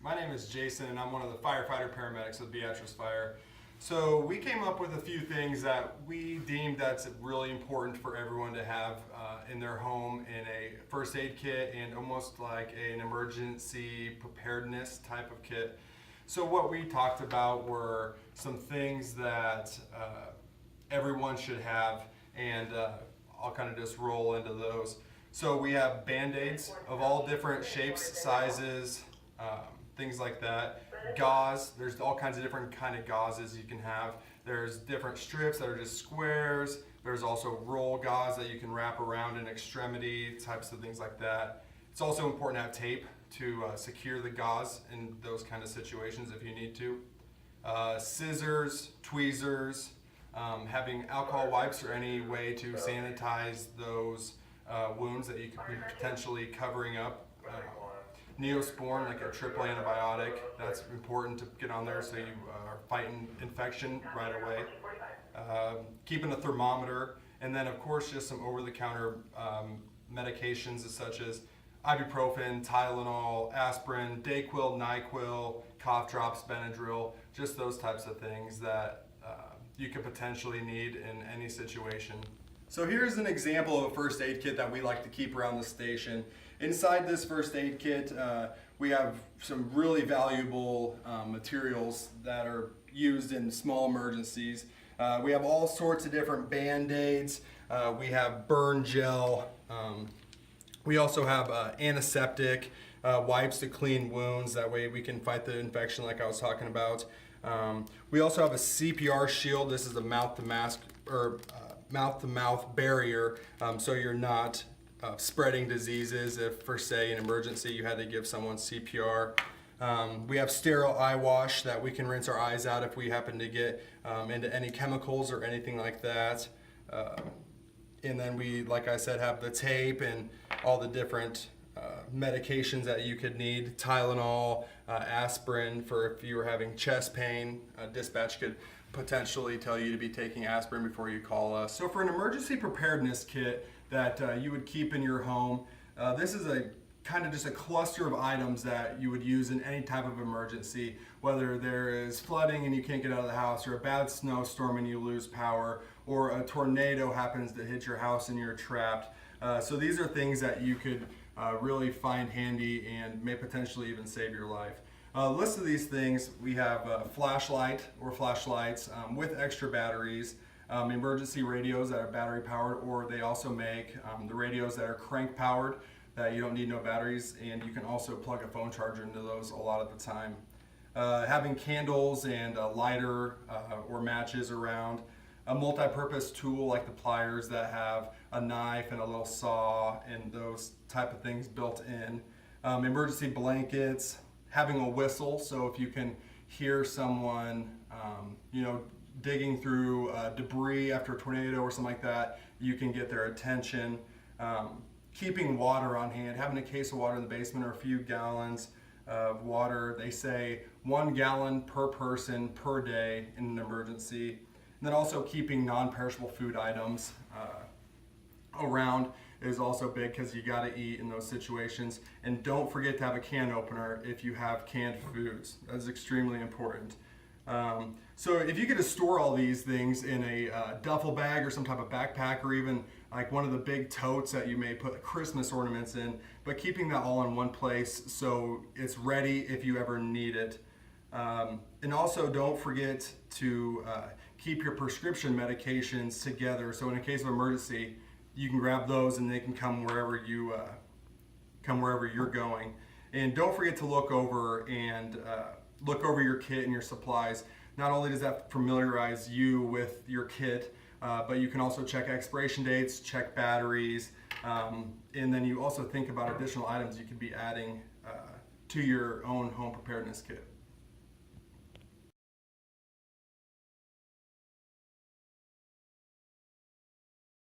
My name is Jason and I'm one of the firefighter paramedics with Beatrice Fire. So we came up with a few things that we deemed that's really important for everyone to have in their home in a first aid kit and almost like an emergency preparedness type of kit. So what we talked about were some things that everyone should have, and I'll kind of just roll into those. So we have Band-Aids of all different shapes, sizes, things like that. Gauze, there's all kinds of different kind of gauzes you can have. There's different strips that are just squares. There's also roll gauze that you can wrap around an extremity, types of things like that. It's also important to have tape to secure the gauze in those kind of situations if you need to. Scissors, tweezers, having alcohol wipes or any way to sanitize those wounds that you could be potentially covering up. Neosporin, like a triple antibiotic, that's important to get on there so you are fighting infection right away. Keeping a thermometer, and then of course just some over-the-counter medications such as ibuprofen, Tylenol, aspirin, Dayquil, NyQuil, cough drops, Benadryl, just those types of things that you could potentially need in any situation. So here's an example of a first aid kit that we like to keep around the station. Inside this first aid kit, we have some really valuable materials that are used in small emergencies. We have all sorts of different Band-Aids. We have burn gel. We also have antiseptic wipes to clean wounds. That way we can fight the infection like I was talking about. We also have a CPR shield. This is a mouth-to-mask or mouth-to-mouth barrier, so you're not spreading diseases if, for say, an emergency you had to give someone CPR. We have sterile eye wash that we can rinse our eyes out if we happen to get into any chemicals or anything like that. And then we, like I said, have the tape and all the different medications that you could need. Tylenol, aspirin for if you were having chest pain. Dispatch could potentially tell you to be taking aspirin before you call us. So for an emergency preparedness kit that you would keep in your home, this is a kind of just a cluster of items that you would use in any type of emergency, whether there is flooding and you can't get out of the house, or a bad snowstorm and you lose power, or a tornado happens to hit your house and you're trapped. So these are things that you could really find handy and may potentially even save your life. List of these things, we have a flashlight or flashlights with extra batteries, emergency radios that are battery powered, or they also make the radios that are crank powered that you don't need no batteries, and you can also plug a phone charger into those a lot of the time. Having candles and a lighter or matches around, a multi-purpose tool like the pliers that have a knife and a little saw and those type of things built in. Emergency blankets, having a whistle, so if you can hear someone digging through debris after a tornado or something like that, you can get their attention. Keeping water on hand, having a case of water in the basement or a few gallons of water. They say 1 gallon per person per day in an emergency. And then also keeping non-perishable food items around is also big because you got to eat in those situations. And don't forget to have a can opener if you have canned foods. That's extremely important. So if you get to store all these things in a duffel bag or some type of backpack, or even like one of the big totes that you may put Christmas ornaments in, but keeping that all in one place so it's ready if you ever need it. And also don't forget to keep your prescription medications together. So in a case of emergency, you can grab those and they can come wherever you're going. And don't forget to look over your kit and your supplies. Not only does that familiarize you with your kit, but you can also check expiration dates, check batteries, and then you also think about additional items you could be adding to your own home preparedness kit.